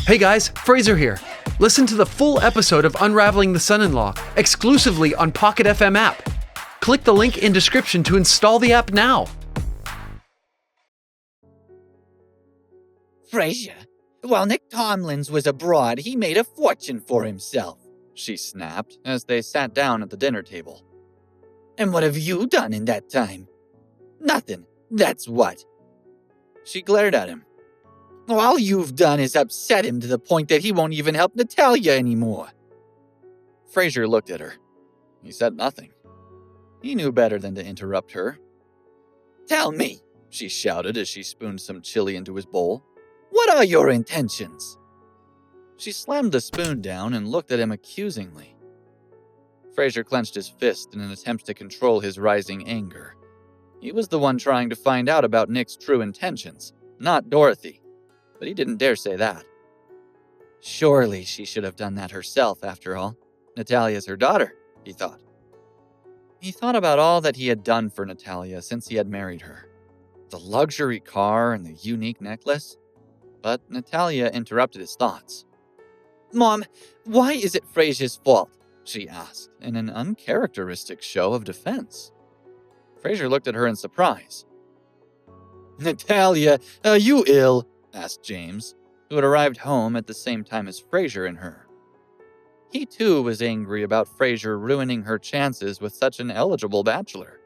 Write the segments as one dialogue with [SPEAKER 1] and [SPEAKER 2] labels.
[SPEAKER 1] Hey guys, Fraser here. Listen to the full episode of Unraveling the Son-In-Law exclusively on Pocket FM app. Click the link in description to install the app now.
[SPEAKER 2] Fraser, while Nick Tomlins was abroad, he made a fortune for himself, she snapped as they sat down at the dinner table. And what have you done in that time? Nothing, that's what. She glared at him. All you've done is upset him to the point that he won't even help Natalia anymore.
[SPEAKER 3] Fraser looked at her. He said nothing. He knew better than to interrupt her.
[SPEAKER 2] Tell me,
[SPEAKER 3] she shouted as she spooned some chili into his bowl.
[SPEAKER 2] What are your intentions?
[SPEAKER 3] She slammed the spoon down and looked at him accusingly. Fraser clenched his fist in an attempt to control his rising anger. He was the one trying to find out about Nick's true intentions, not Dorothy. But he didn't dare say that. Surely she should have done that herself, after all. Natalia's her daughter, he thought. He thought about all that he had done for Natalia since he had married her. The luxury car and the unique necklace. But Natalia interrupted his thoughts.
[SPEAKER 2] Mom, why is it Fraser's fault?
[SPEAKER 3] She asked, in an uncharacteristic show of defense. Fraser looked at her in surprise.
[SPEAKER 2] Natalia, are you ill?
[SPEAKER 3] Asked James, who had arrived home at the same time as Fraser and her. He too was angry about Fraser ruining her chances with such an eligible bachelor.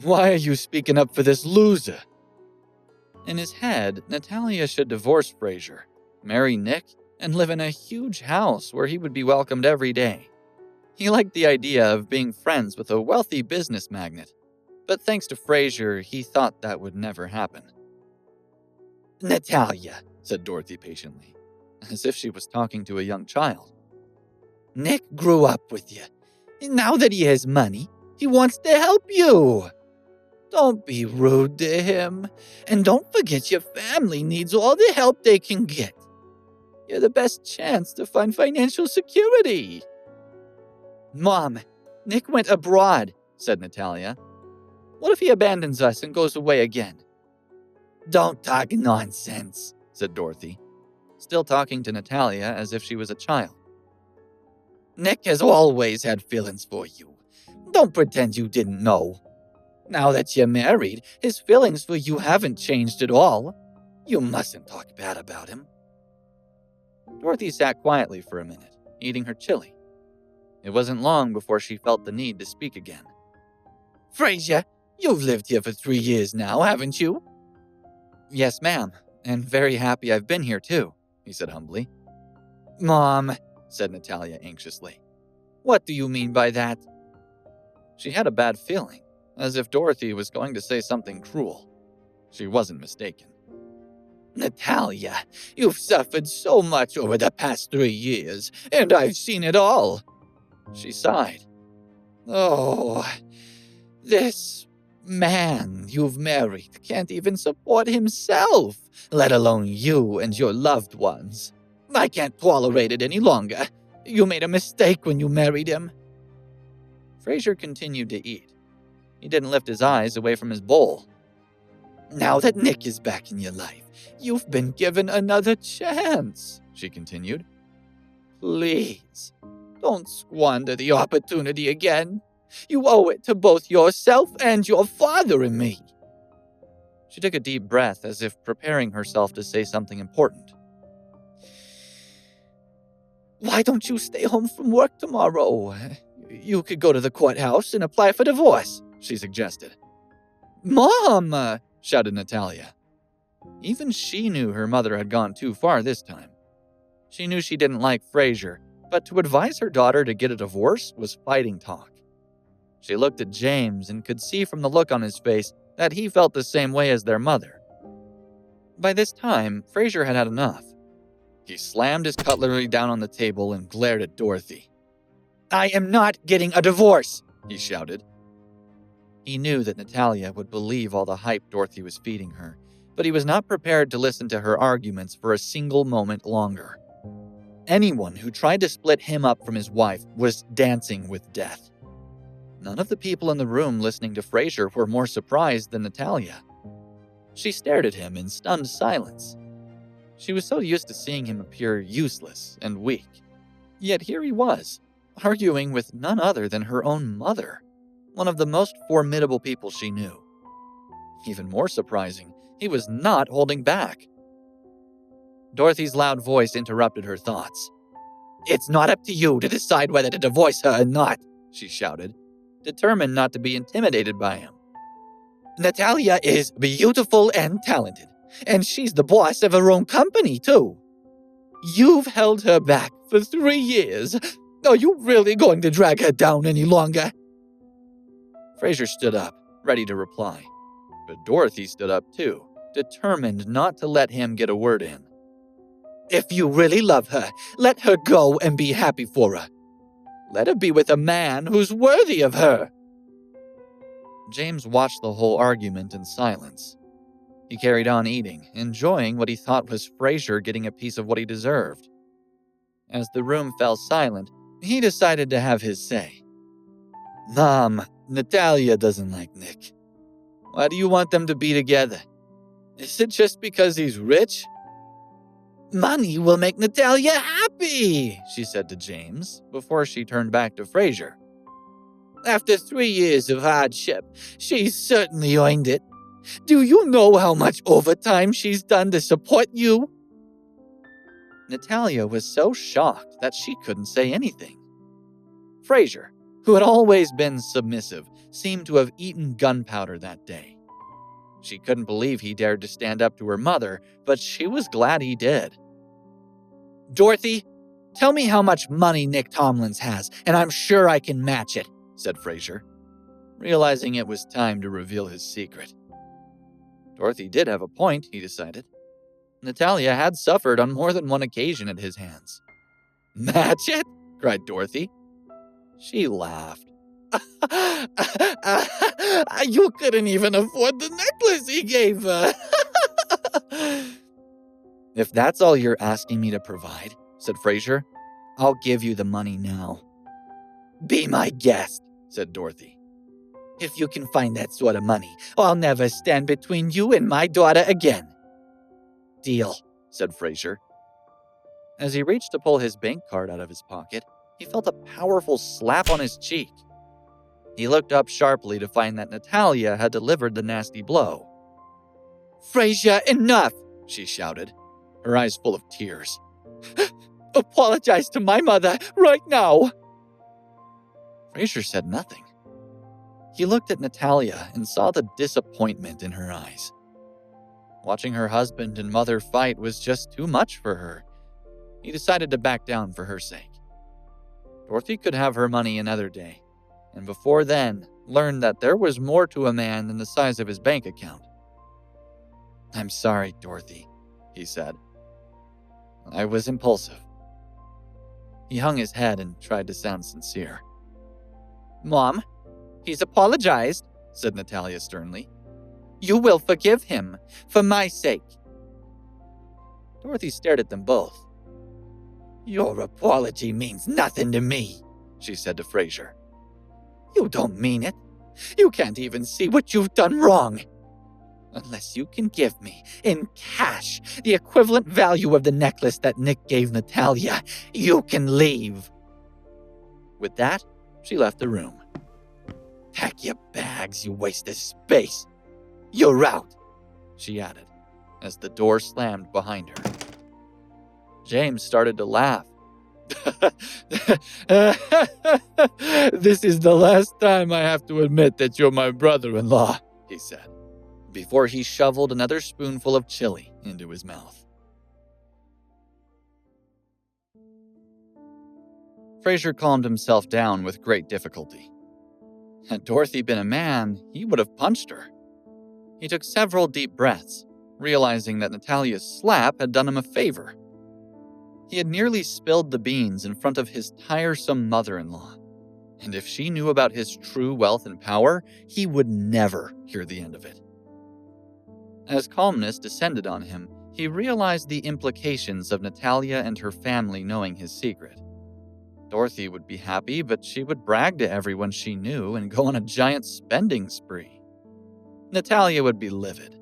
[SPEAKER 2] Why are you speaking up for this loser?
[SPEAKER 3] In his head, Natalia should divorce Fraser, marry Nick, and live in a huge house where he would be welcomed every day. He liked the idea of being friends with a wealthy business magnate, but thanks to Fraser, he thought that would never happen.
[SPEAKER 2] Natalia,
[SPEAKER 3] said Dorothy patiently, as if she was talking to a young child.
[SPEAKER 2] Nick grew up with you. Now that he has money, he wants to help you. Don't be rude to him. And don't forget your family needs all the help they can get. You're the best chance to find financial security. Mom, Nick went abroad, said Natalia. What if he abandons us and goes away again? Don't talk nonsense, said Dorothy, still talking to Natalia as if she was a child. Nick has always had feelings for you. Don't pretend you didn't know. Now that you're married, his feelings for you haven't changed at all. You mustn't talk bad about him.
[SPEAKER 3] Dorothy sat quietly for a minute, eating her chili. It wasn't long before she felt the need to speak again.
[SPEAKER 2] Fraser, you've lived here for 3 years now, haven't you?
[SPEAKER 3] Yes, ma'am, and very happy I've been here too, he said humbly.
[SPEAKER 2] Mom,
[SPEAKER 3] said Natalia anxiously.
[SPEAKER 2] What do you mean by that?
[SPEAKER 3] She had a bad feeling, as if Dorothy was going to say something cruel. She wasn't mistaken.
[SPEAKER 2] Natalia, you've suffered so much over the past 3 years, and I've seen it all.
[SPEAKER 3] She sighed.
[SPEAKER 2] Oh, this man you've married can't even support himself, let alone you and your loved ones. I can't tolerate it any longer. You made a mistake when you married him.
[SPEAKER 3] Fraser continued to eat. He didn't lift his eyes away from his bowl.
[SPEAKER 2] Now that Nick is back in your life, you've been given another chance, she continued. Please, don't squander the opportunity again. You owe it to both yourself and your father and me.
[SPEAKER 3] She took a deep breath as if preparing herself to say something important.
[SPEAKER 2] Why don't you stay home from work tomorrow? You could go to the courthouse and apply for divorce, she suggested.
[SPEAKER 3] Mom! Shouted Natalia. Even she knew her mother had gone too far this time. She knew she didn't like Fraser, but to advise her daughter to get a divorce was fighting talk. She looked at James and could see from the look on his face that he felt the same way as their mother. By this time, Fraser had had enough. He slammed his cutlery down on the table and glared at Dorothy.
[SPEAKER 2] I am not getting a divorce,
[SPEAKER 3] he shouted. He knew that Natalia would believe all the hype Dorothy was feeding her, but he was not prepared to listen to her arguments for a single moment longer. Anyone who tried to split him up from his wife was dancing with death. None of the people in the room listening to Fraser were more surprised than Natalia. She stared at him in stunned silence. She was so used to seeing him appear useless and weak. Yet here he was, arguing with none other than her own mother, one of the most formidable people she knew. Even more surprising, he was not holding back. Dorothy's loud voice interrupted her thoughts.
[SPEAKER 2] "It's not up to you to decide whether to divorce her or not,"
[SPEAKER 3] she shouted, determined not to be intimidated by him.
[SPEAKER 2] "Natalia is beautiful and talented, and she's the boss of her own company, too. You've held her back for 3 years. Are you really going to drag her down any longer?"
[SPEAKER 3] Fraser stood up, ready to reply. But Dorothy stood up too, determined not to let him get a word in.
[SPEAKER 2] "If you really love her, let her go and be happy for her. Let her be with a man who's worthy of her."
[SPEAKER 3] James watched the whole argument in silence. He carried on eating, enjoying what he thought was Fraser getting a piece of what he deserved. As the room fell silent, he decided to have his say.
[SPEAKER 2] "Mom, Natalia doesn't like Nick. Why do you want them to be together? Is it just because he's rich?" "Money will make Natalia happy," she said to James,
[SPEAKER 3] before she turned back to Fraser.
[SPEAKER 2] "After 3 years of hardship, she's certainly earned it. Do you know how much overtime she's done to support you?"
[SPEAKER 3] Natalia was so shocked that she couldn't say anything. Fraser, who had always been submissive, seemed to have eaten gunpowder that day. She couldn't believe he dared to stand up to her mother, but she was glad he did.
[SPEAKER 2] "Dorothy, tell me how much money Nick Tomlins has, and I'm sure I can match it," said Fraser,
[SPEAKER 3] realizing it was time to reveal his secret. Dorothy did have a point, he decided. Natalia had suffered on more than one occasion at his hands.
[SPEAKER 2] "Match it?"
[SPEAKER 3] cried Dorothy. She laughed.
[SPEAKER 2] "You couldn't even afford the necklace he gave her."
[SPEAKER 3] "If that's all you're asking me to provide," said Fraser, "I'll give you the money now."
[SPEAKER 2] "Be my guest,"
[SPEAKER 3] said Dorothy.
[SPEAKER 2] "If you can find that sort of money, I'll never stand between you and my daughter again."
[SPEAKER 3] "Deal," said Fraser. As he reached to pull his bank card out of his pocket, he felt a powerful slap on his cheek. He looked up sharply to find that Natalia had delivered the nasty blow.
[SPEAKER 2] "Fraser, enough!"
[SPEAKER 3] she shouted, her eyes full of tears.
[SPEAKER 2] "Apologize to my mother right now."
[SPEAKER 3] Fraser said nothing. He looked at Natalia and saw the disappointment in her eyes. Watching her husband and mother fight was just too much for her. He decided to back down for her sake. Dorothy could have her money another day, and before then, learn that there was more to a man than the size of his bank account. "I'm sorry, Dorothy," he said. "I was impulsive." He hung his head and tried to sound sincere.
[SPEAKER 2] "Mom, he's apologized," said Natalia sternly. "You will forgive him, for my sake."
[SPEAKER 3] Dorothy stared at them both.
[SPEAKER 2] "Your apology means nothing to me," she said to Fraser. "You don't mean it. You can't even see what you've done wrong. Unless you can give me, in cash, the equivalent value of the necklace that Nick gave Natalia, you can leave."
[SPEAKER 3] With that, she left the room.
[SPEAKER 2] "Pack your bags, you waste of space. You're out," she added,
[SPEAKER 3] as the door slammed behind her. James started to laugh.
[SPEAKER 2] "This is the last time I have to admit that you're my brother-in-law," he said,
[SPEAKER 3] before he shoveled another spoonful of chili into his mouth. Fraser calmed himself down with great difficulty. Had Dorothy been a man, he would have punched her. He took several deep breaths, realizing that Natalia's slap had done him a favor. He had nearly spilled the beans in front of his tiresome mother-in-law, and if she knew about his true wealth and power, he would never hear the end of it. As calmness descended on him, he realized the implications of Natalia and her family knowing his secret. Dorothy would be happy, but she would brag to everyone she knew and go on a giant spending spree. Natalia would be livid.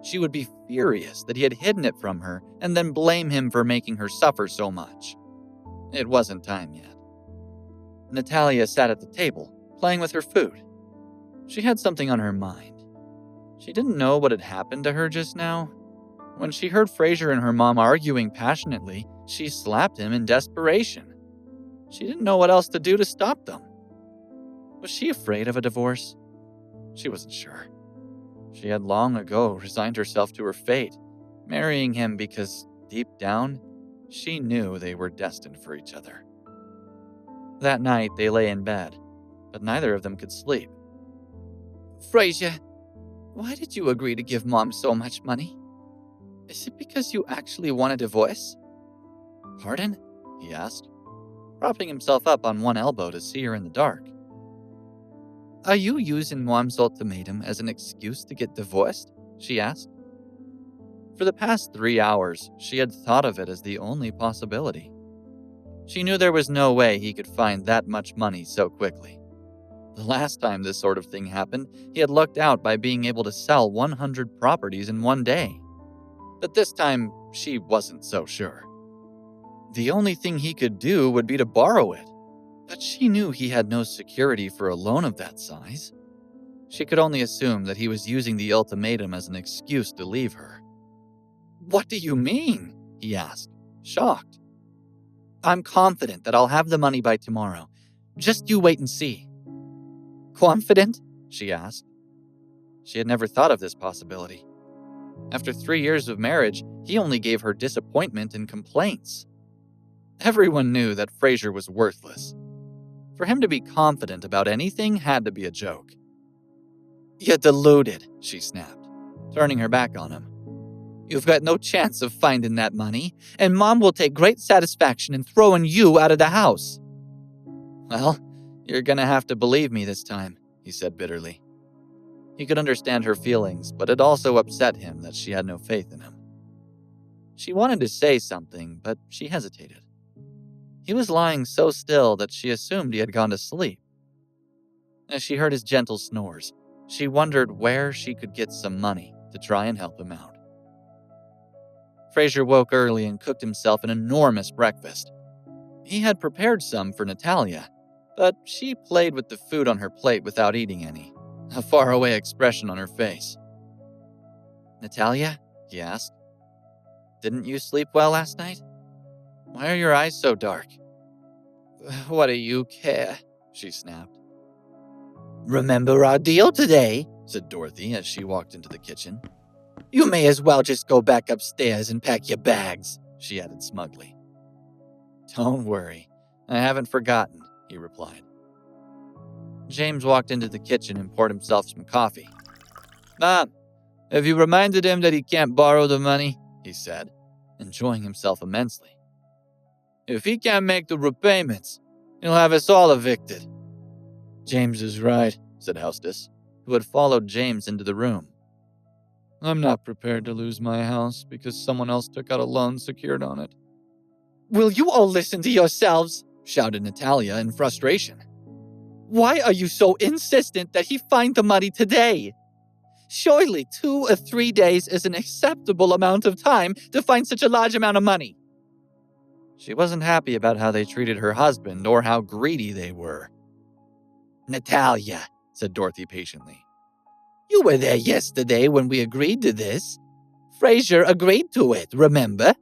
[SPEAKER 3] She would be furious that he had hidden it from her and then blame him for making her suffer so much. It wasn't time yet. Natalia sat at the table, playing with her food. She had something on her mind. She didn't know what had happened to her just now. When she heard Fraser and her mom arguing passionately, she slapped him in desperation. She didn't know what else to do to stop them. Was she afraid of a divorce? She wasn't sure. She had long ago resigned herself to her fate, marrying him because, deep down, she knew they were destined for each other. That night, they lay in bed, but neither of them could sleep.
[SPEAKER 2] Fraser, why did you agree to give Mom so much money? Is it because you actually want a divorce?
[SPEAKER 3] Pardon? He asked, propping himself up on one elbow to see her in the dark.
[SPEAKER 2] Are you using Mom's ultimatum as an excuse to get divorced? She asked.
[SPEAKER 3] For the past 3 hours, she had thought of it as the only possibility. She knew there was no way he could find that much money so quickly. The last time this sort of thing happened, he had lucked out by being able to sell 100 properties in one day. But this time, she wasn't so sure. The only thing he could do would be to borrow it. But she knew he had no security for a loan of that size. She could only assume that he was using the ultimatum as an excuse to leave her.
[SPEAKER 2] What do you mean?
[SPEAKER 3] He asked, shocked. I'm confident that I'll have the money by tomorrow. Just you wait and see.
[SPEAKER 2] Confident?
[SPEAKER 3] She asked. She had never thought of this possibility. After 3 years of marriage, he only gave her disappointment and complaints. Everyone knew that Fraser was worthless. For him to be confident about anything had to be a joke.
[SPEAKER 2] You're deluded,
[SPEAKER 3] she snapped, turning her back on him.
[SPEAKER 2] You've got no chance of finding that money, and Mom will take great satisfaction in throwing you out of the house.
[SPEAKER 3] Well, you're gonna have to believe me this time, he said bitterly. He could understand her feelings, but it also upset him that she had no faith in him. She wanted to say something, but she hesitated. He was lying so still that she assumed he had gone to sleep. As she heard his gentle snores, she wondered where she could get some money to try and help him out. Fraser woke early and cooked himself an enormous breakfast. He had prepared some for Natalia, but she played with the food on her plate without eating any, a faraway expression on her face.
[SPEAKER 2] Natalia?
[SPEAKER 3] He asked. Didn't you sleep well last night? Why are your eyes so dark?
[SPEAKER 2] What do you care?
[SPEAKER 3] She snapped.
[SPEAKER 2] Remember our deal today?
[SPEAKER 3] Said Dorothy as she walked into the kitchen.
[SPEAKER 2] You may as well just go back upstairs and pack your bags,
[SPEAKER 3] she added smugly. Don't worry, I haven't forgotten, he replied. James walked into the kitchen and poured himself some coffee.
[SPEAKER 2] Mom, have you reminded him that he can't borrow the money?
[SPEAKER 3] He said, enjoying himself immensely.
[SPEAKER 2] If he can't make the repayments, he'll have us all evicted.
[SPEAKER 3] James is right, said Hostess, who had followed James into the room. I'm not prepared to lose my house because someone else took out a loan secured on it.
[SPEAKER 2] Will you all listen to yourselves? Shouted Natalia in frustration. Why are you so insistent that he find the money today? Surely 2 or 3 days is an acceptable amount of time to find such a large amount of money.
[SPEAKER 3] She wasn't happy about how they treated her husband or how greedy they were.
[SPEAKER 2] Natalia,
[SPEAKER 3] said Dorothy patiently.
[SPEAKER 2] You were there yesterday when we agreed to this. Fraser agreed to it, remember?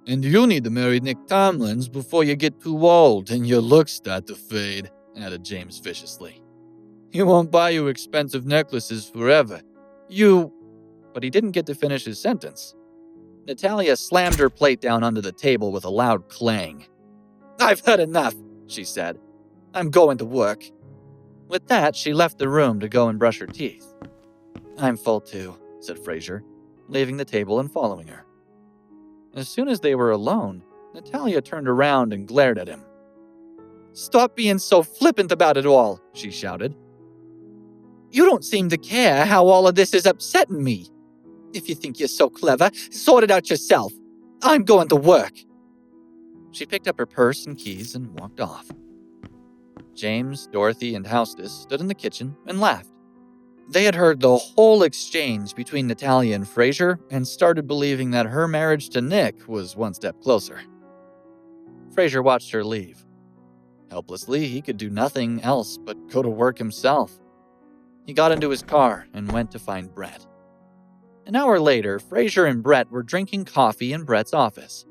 [SPEAKER 3] And you need to marry Nick Tomlins before you get too old and your looks start to fade, added James viciously. He won't buy you expensive necklaces forever. But he didn't get to finish his sentence. Natalia slammed her plate down onto the table with a loud clang.
[SPEAKER 2] I've had enough, she said. I'm going to work.
[SPEAKER 3] With that, she left the room to go and brush her teeth.
[SPEAKER 2] I'm full too,
[SPEAKER 3] said Fraser, leaving the table and following her. As soon as they were alone, Natalia turned around and glared at him.
[SPEAKER 2] Stop being so flippant about it all, she shouted. You don't seem to care how all of this is upsetting me. If you think you're so clever, sort it out yourself. I'm going to work.
[SPEAKER 3] She picked up her purse and keys and walked off. James, Dorothy, and Hostess stood in the kitchen and laughed. They had heard the whole exchange between Natalia and Fraser and started believing that her marriage to Nick was one step closer. Fraser watched her leave. Helplessly, he could do nothing else but go to work himself. He got into his car and went to find Brett. An hour later, Fraser and Brett were drinking coffee in Brett's office.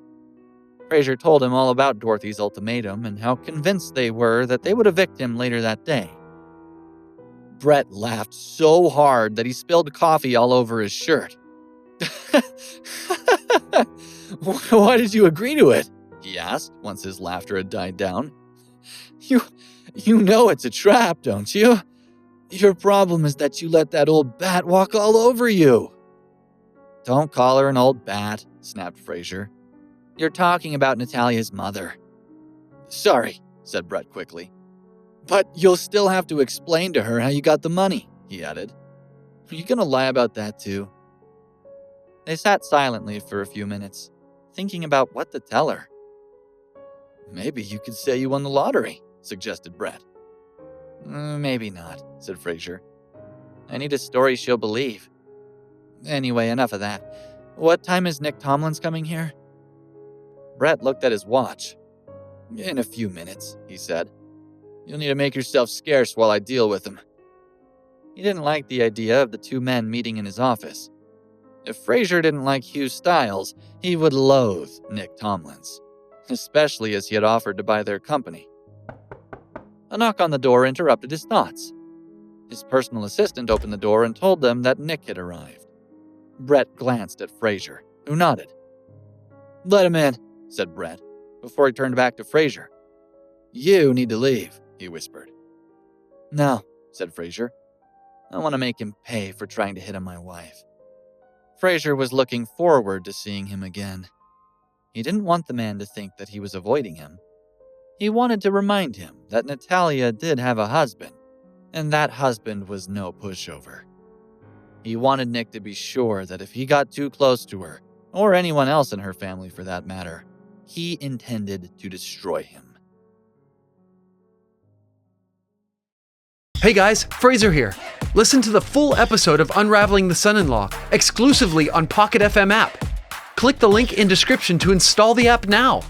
[SPEAKER 3] Fraser told him all about Dorothy's ultimatum and how convinced they were that they would evict him later that day. Brett laughed so hard that he spilled coffee all over his shirt.
[SPEAKER 2] Why did you agree to it?
[SPEAKER 3] He asked once his laughter had died down.
[SPEAKER 2] You know it's a trap, don't you? Your problem is that you let that old bat walk all over you.
[SPEAKER 3] Don't call her an old bat, snapped Fraser. You're talking about Natalia's mother.
[SPEAKER 2] Sorry, said Brett quickly. But you'll still have to explain to her how you got the money, he added. Are you going to lie about that too?
[SPEAKER 3] They sat silently for a few minutes, thinking about what to tell her.
[SPEAKER 2] Maybe you could say you won the lottery, suggested Brett.
[SPEAKER 3] Maybe not, said Fraser. I need a story she'll believe. Anyway, enough of that. What time is Nick Tomlins coming here? Brett looked at his watch.
[SPEAKER 2] In a few minutes, he said. You'll need to make yourself scarce while I deal with him.
[SPEAKER 3] He didn't like the idea of the two men meeting in his office. If Fraser didn't like Hugh Styles, he would loathe Nick Tomlins, especially as he had offered to buy their company. A knock on the door interrupted his thoughts. His personal assistant opened the door and told them that Nick had arrived. Brett glanced at Fraser, who nodded.
[SPEAKER 2] Let him in,
[SPEAKER 3] said Brett, before he turned back to Fraser.
[SPEAKER 2] You need to leave, he whispered.
[SPEAKER 3] No, said Fraser. I want to make him pay for trying to hit on my wife. Fraser was looking forward to seeing him again. He didn't want the man to think that he was avoiding him. He wanted to remind him that Natalia did have a husband, and that husband was no pushover. He wanted Nick to be sure that if he got too close to her, or anyone else in her family for that matter, he intended to destroy him.
[SPEAKER 1] Hey guys, Fraser here. Listen to the full episode of Unraveling the Son-In-Law exclusively on Pocket FM app. Click the link in description to install the app now.